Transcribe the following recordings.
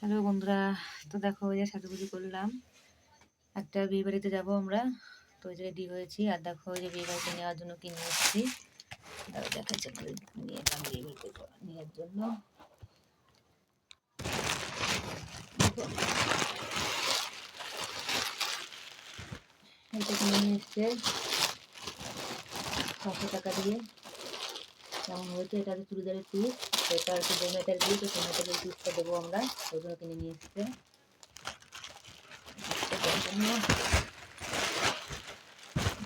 Hello বন্ধুরা, তো দেখো ওই যে সাজুগুজু করলাম, একটা বিয়ে বাড়িতে যাবো আমরা। তো ওই যে রেডি হয়েছি, আর দেখো ওই যে বিয়ে বাড়িতে নেওয়ার জন্য কি নিয়ে এসেছি, দেখাচ্ছে নিয়ে এলাম বিয়ে বাড়িতে নেওয়ার জন্য। এটা কিনে নিয়ে এসছে 600 টাকা দিয়ে। কেমন হয়েছে, এটা হচ্ছে চুড়িদারের পিস, এটা হচ্ছে 2 মিটার দিয়ে, তো 2 মিটারের পিসটা দেবো আমরা, ওই জন্য কিনে নিয়ে এসছে।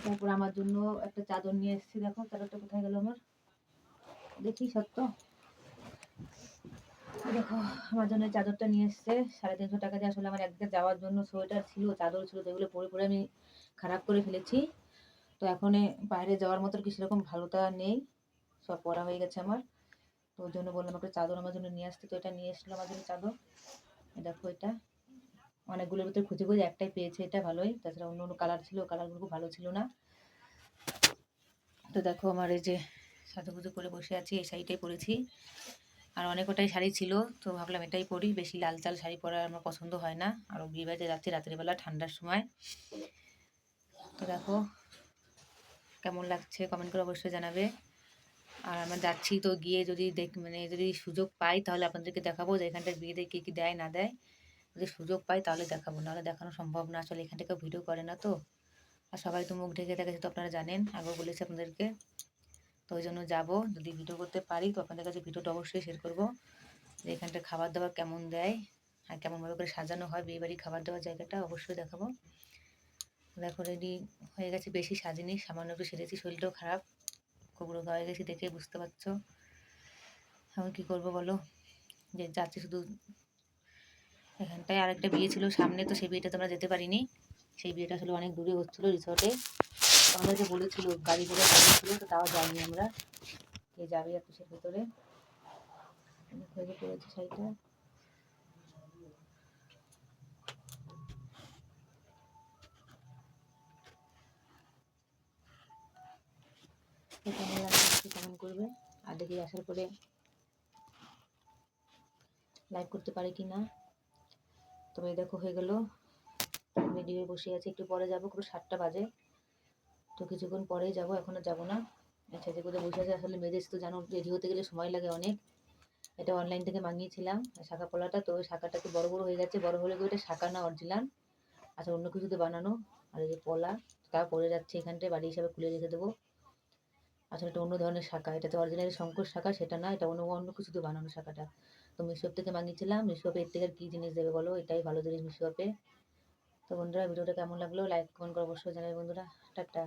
তারপর আমার জন্য একটা চাদর নিয়ে এসেছি, দেখো চাদরটা কোথায় গেল আমার, দেখি সত্য। দেখো আমার জন্য চাদরটা নিয়ে এসছে 350 টাকা দিয়ে। আসলে আমার একদিকে যাওয়ার জন্য সোয়েটার ছিল, চাদর ছিল, যেগুলো পরে পরে আমি খারাপ করে ফেলেছি। তো এখন বাইরে যাওয়ার মতো কি সেরকম ভালোটা নেই, সব পরা হয়ে গেছে আমার। তো ওর জন্য বললাম একটা চাদর আমার জন্য নিয়ে আসতে, তো এটা নিয়ে এসেছিল আমার জন্য চাদর। দেখো এটা অনেকগুলোর ভিতরে খুঁজে খুঁজে একটাই পেয়েছে, এটা ভালোই। তাছাড়া অন্য অন্য কালার ছিল, কালারগুলো খুব ভালো ছিল না। তো দেখো আমার এই যে সাজুগুজু করে বসে আছি, এই শাড়িটাই পরেছি। আর অনেক ওটাই শাড়ি ছিল, তো ভাবলাম এটাই পরি, বেশি লাল চাল শাড়ি পরা আমার পছন্দ হয় না, আরও বিয়ে বাড়িতে যাচ্ছি রাত্রিবেলা ঠান্ডার সময়। তো দেখো কেমন লাগছে কমেন্ট করে অবশ্যই জানাবে। আর আমরা যাচ্ছি, তো গিয়ে যদি যদি সুযোগ পাই তাহলে আপনাদেরকে দেখাবো যে এখানটায় বিয়েতে কী কী দেয় না দেয়। যদি সুযোগ পাই তাহলে দেখাবো, নাহলে দেখানো সম্ভব না, আসলে এখান থেকে ভিডিও করে না তো। আর সবাই তো মুখ ঢেকে থাকে, তো আপনারা জানেন, আগেও বলেছি আপনাদেরকে। তো ওই জন্য যাবো, যদি ভিডিও করতে পারি তো আপনাদের কাছে ভিডিওটা অবশ্যই শেয়ার করবো, যে এখানটার খাবার দাবার কেমন দেয় আর কেমনভাবে করে সাজানো হয় বিয়েবাড়ি খাবার দাবার জায়গাটা অবশ্যই দেখাবো। দেখো রেডি হয়ে গেছে, বেশি সাজিনি, সামান্য একটু সেরেছি, শরীরটাও খারাপ, খুব রোগা হয়ে গেছি দেখে বুঝতে পারছো। এখন কী করবো বলো, যে যাচ্ছি শুধু। এখানটায় আরেকটা বিয়ে ছিল সামনে, তো সেই বিয়েটা তোমরা যেতে পারিনি। সেই বিয়েটা আসলে অনেক দূরে হচ্ছিলো, রিসর্টে। আমাদেরকে বলেছিল গাড়ি করে ছিল, তো তাও যাইনি আমরা। কে যাবে এত সে ভেতরে, পড়েছে শাড়িটা। কেমন লাগছে কেমন করবে, আর দেখি আসার পরে লাইভ করতে পারে কি না। তবে দেখো হয়ে গেল, রেডি হয়ে বসে আছি, একটু পরে যাবো, পুরো 7টা বাজে, তো কিছুক্ষণ পরেই যাবো, এখন আর যাবো না। সেজে গুজে বসে আছে, আসলে মেয়েদের তো জানো রেডি হতে গেলে সময় লাগে অনেক। এটা অনলাইন থেকে মাঙিয়েছিলাম শাঁখা পলাটা, তো ওই শাঁখাটা একটু বড় বড় হয়ে গেছে, বড় হলে ওইটা শাঁখা না অরিজিনাল, আচ্ছা অন্য কিছুতে বানানো। আর এই যে পলা, তা পরে যাচ্ছে এখানটায় বাড়ি হিসাবে খুলে রেখে দেবো। আসলে এটা অন্য ধরনের শাঁখা, এটা তো অরিজিনাল শঙ্কর শাঁখা সেটা না, এটা অন্য অন্য কিছুতে বানানো শাঁখাটা। তো মিশো থেকে মাঙিয়েছিলাম, মিশো এর থেকে আর কী জিনিস দেবে বলো, এটাই ভালো জিনিস মিশো। তো বন্ধুরা ভিডিওটা কেমন লাগলো লাইক কমেন্ট করে অবশ্যই জানাবে বন্ধুরা। টাটা।